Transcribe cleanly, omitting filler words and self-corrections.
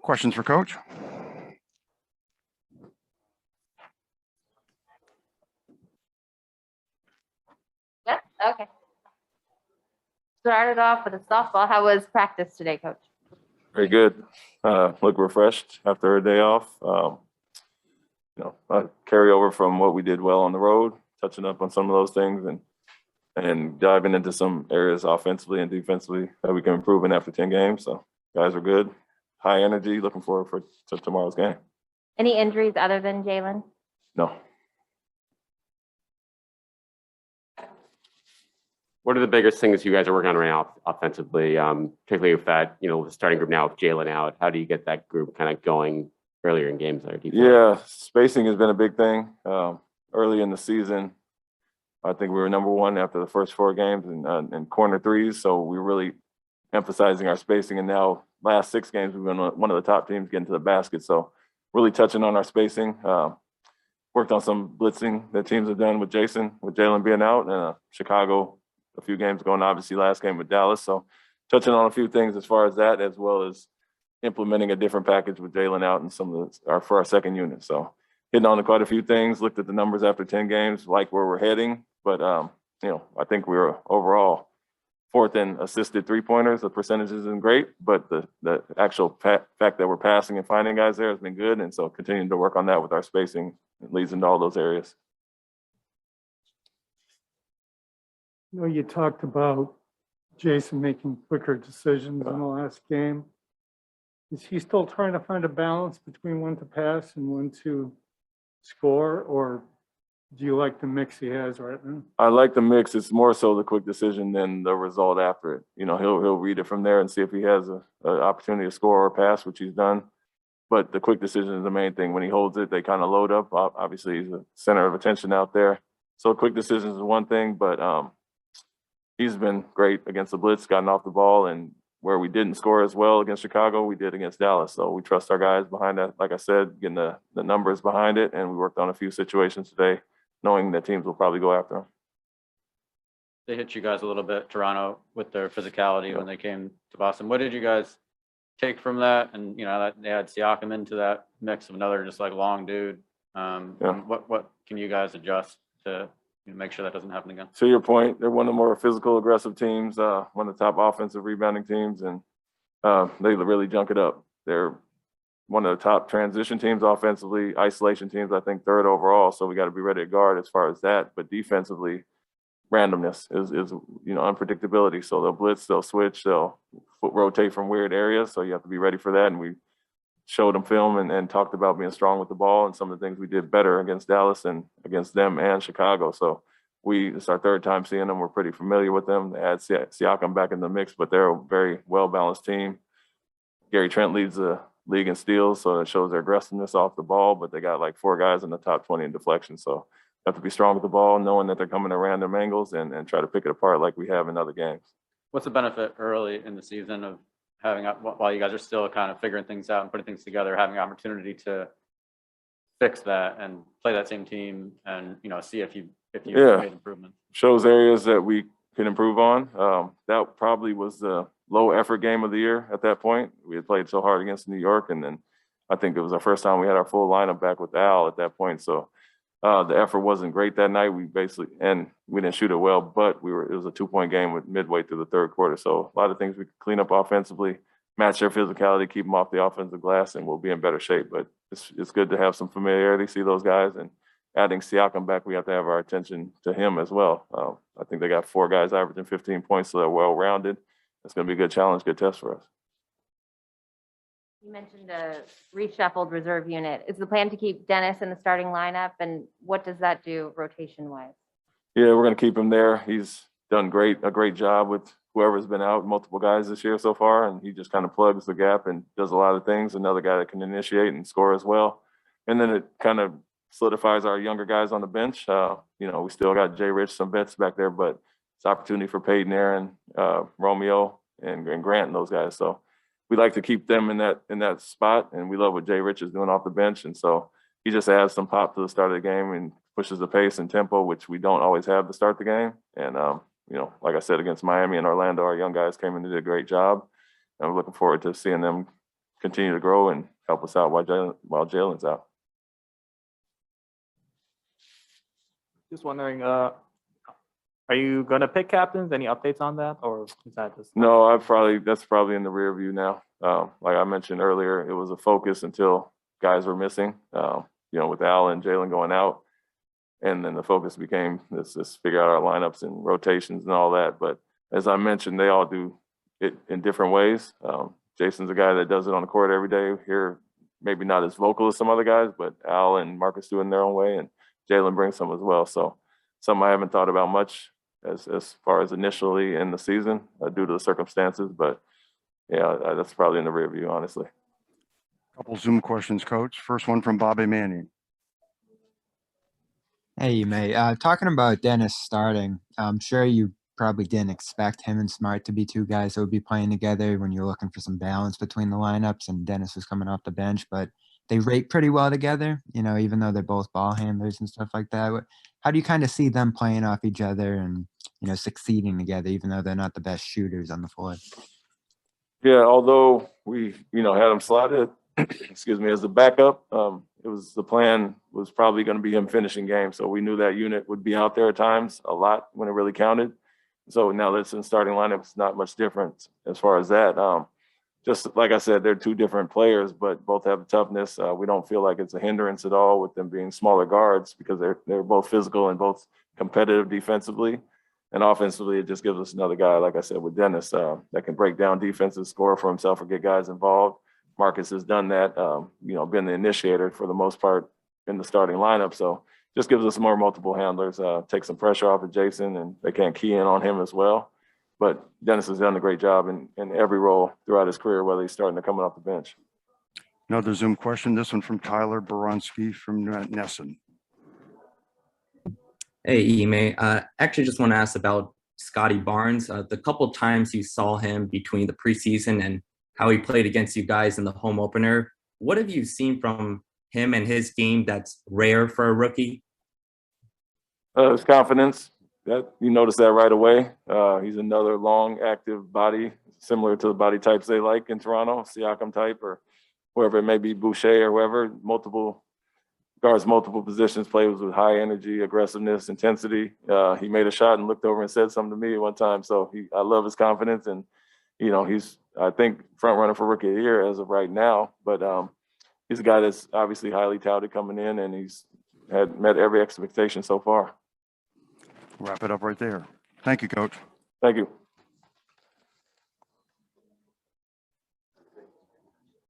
Questions for Coach? Yep. Okay. Started off with a softball. How was practice today, Coach? Very good. Look refreshed after a day off. Carry over from what we did well on the road, touching up on some of those things and diving into some areas offensively and defensively that we can improve in after 10 games. So guys are good, high energy, looking forward to tomorrow's game. Any injuries other than Jaylen? No. What are the biggest things you guys are working on right now offensively, particularly with that, the starting group now with Jaylen out? How do you get that group kind of going earlier in games there? Yeah, spacing has been a big thing. Early in the season, I think we were number one after the first 4 games in corner threes. So we're really emphasizing our spacing. And now last 6 games, we've been one of the top teams getting to the basket. So really touching on our spacing. Worked on some blitzing that teams have done with Jayson, with Jaylen being out, and Chicago a few games ago, and obviously last game with Dallas. So touching on a few things as far as that, as well as implementing a different package with Jaylen out and for our second unit. So hitting on to quite a few things, looked at the numbers after 10 games, like where we're heading. But, I think we were overall 4th in assisted 3-pointers. The percentage isn't great, but the actual fact that we're passing and finding guys there has been good. And so continuing to work on that with our spacing, it leads into all those areas. You talked about Jayson making quicker decisions in the last game. Is he still trying to find a balance between when to pass and when to score, or do you like the mix he has right now? I like the mix. It's more so the quick decision than the result after it. He'll read it from there and see if he has an opportunity to score or pass, which he's done. But the quick decision is the main thing. When he holds it, they kind of load up. Obviously, he's the center of attention out there. So quick decisions is one thing, but he's been great against the blitz, gotten off the ball, and where we didn't score as well against Chicago, we did against Dallas. So we trust our guys behind that. Like I said, getting the numbers behind it, and we worked on a few situations today, knowing that teams will probably go after them. They hit you guys a little bit, Toronto, with their physicality when they came to Boston. What did you guys take from that? And, that they had Siakam into that mix of another just like long dude. What can you guys adjust to make sure that doesn't happen again? To your point, they're one of the more physical, aggressive teams, one of the top offensive rebounding teams, and they really junk it up. They're one of the top transition teams offensively, isolation teams, I think 3rd overall. So we got to be ready to guard as far as that. But defensively, randomness is unpredictability. So they'll blitz, they'll switch, they'll rotate from weird areas. So you have to be ready for that. And we showed them film and talked about being strong with the ball and some of the things we did better against Dallas and against them and Chicago. So it's our 3rd time seeing them. We're pretty familiar with them. They had Siakam back in the mix, but they're a very well-balanced team. Gary Trent leads the league in steals, so it shows their aggressiveness off the ball, but they got like 4 guys in the top 20 in deflection. So you have to be strong with the ball, knowing that they're coming at random angles and try to pick it apart like we have in other games. What's the benefit early in the season of having, while you guys are still kind of figuring things out and putting things together, having an opportunity to fix that and play that same team and, see if you made improvements? Shows areas that we can improve on. That probably was the low effort game of the year at that point. We had played so hard against New York, and then I think it was our first time we had our full lineup back with Al at that point. So the effort wasn't great that night. We didn't shoot it well, but it was a 2-point game with midway through the 3rd quarter. So a lot of things we could clean up offensively, match their physicality, keep them off the offensive glass, and we'll be in better shape. But it's good to have some familiarity, see those guys, and adding Siakam back, we have to have our attention to him as well. I think they got 4 guys averaging 15 points, so they're well-rounded. It's going to be a good challenge, good test for us. You mentioned a reshuffled reserve unit. Is the plan to keep Dennis in the starting lineup, and what does that do rotation-wise? Yeah, we're going to keep him there. He's done a great job with whoever's been out, multiple guys this year so far, and he just kind of plugs the gap and does a lot of things. Another guy that can initiate and score as well. And then it kind of solidifies our younger guys on the bench. We still got Jay Rich, some vets back there, but it's opportunity for Peyton, Aaron, Romeo, and Grant and those guys. So we like to keep them in that spot, and we love what Jay Rich is doing off the bench. And so he just adds some pop to the start of the game and pushes the pace and tempo, which we don't always have to start the game. And like I said, against Miami and Orlando, our young guys came in and did a great job. And I'm looking forward to seeing them continue to grow and help us out while Jaylen's out. Just wondering, are you gonna pick captains? Any updates on that, or is that just? No, that's probably in the rear view now. Like I mentioned earlier, it was a focus until guys were missing. With Al and Jaylen going out, and then the focus became let's just figure out our lineups and rotations and all that. But as I mentioned, they all do it in different ways. Jason's a guy that does it on the court every day. Here, maybe not as vocal as some other guys, but Al and Marcus do it in their own way, and Jaylen brings some as well. So something I haven't thought about much as far as initially in the season due to the circumstances. But yeah, that's probably in the rear view, honestly. Couple Zoom questions, Coach. First one from Bobby Manning. Hey, mate. Talking about Dennis starting, I'm sure you probably didn't expect him and Smart to be two guys that would be playing together when you're looking for some balance between the lineups, and Dennis was coming off the bench, but they rate pretty well together, even though they're both ball handlers and stuff like that. How do you kind of see them playing off each other and, succeeding together, even though they're not the best shooters on the floor? Yeah, although we, had him slotted, excuse me, as a backup, the plan was probably going to be him finishing games. So we knew that unit would be out there at times a lot when it really counted. So now that's in starting lineup, it's not much different as far as that. Just like I said, they're two different players, but both have the toughness. We don't feel like it's a hindrance at all with them being smaller guards because they're both physical and both competitive defensively. And offensively, it just gives us another guy, like I said, with Dennis, that can break down defenses, score for himself, or get guys involved. Marcus has done that, been the initiator for the most part in the starting lineup. So just gives us more multiple handlers, take some pressure off of Jayson, and they can't key in on him as well. But Dennis has done a great job in every role throughout his career, whether he's starting or coming off the bench. Another Zoom question. This one from Tyler Boronsky from Nesson. Hey, Ime. Actually, just want to ask about Scotty Barnes. The couple times you saw him between the preseason and how he played against you guys in the home opener, what have you seen from him and his game that's rare for a rookie? His confidence. That you notice that right away. He's another long, active body, similar to the body types they like in Toronto, Siakam type or whoever it may be, Boucher or whoever. Guards multiple positions, plays with high energy, aggressiveness, intensity. He made a shot and looked over and said something to me one time. So I love his confidence, and he's I think front runner for Rookie of the Year as of right now. But he's a guy that's obviously highly touted coming in, and he's met every expectation so far. Wrap it up right there. Thank you, Coach. Thank you.